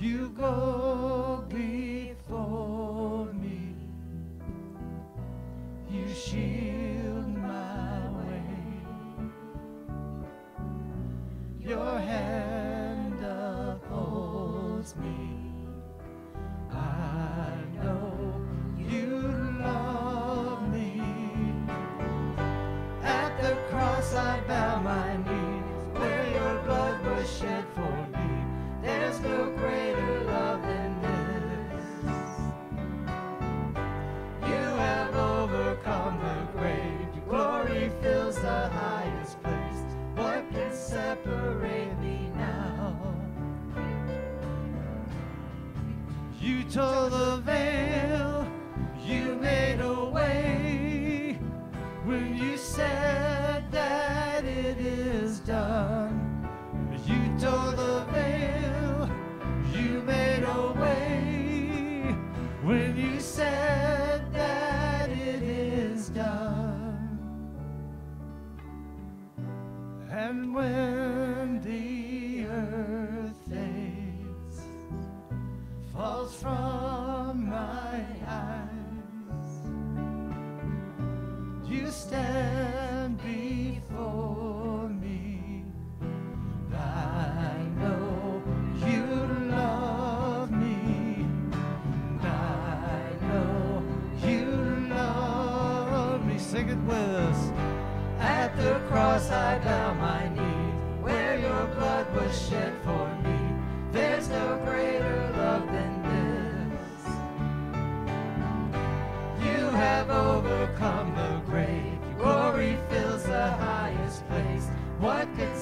You go before me. You shield my way. Your hand upholds me. I know you love me. At the cross I bow my knees, where your blood was shed for me. There's no greater love than this. You have overcome the grave. Your glory fills the highest place. What can separate me now? You tore the veil. You made a way when you said that it is done. You tore the veil. You made a way when you said that it is done. And when the earth fades, falls from my eyes, you stand before me. I know you love me. I know you love me. Sing it with us. At the cross I bow my knees, where your blood was shed for me. There's no greater love than this. You have overcome the grave. Your glory fills the highest place. What can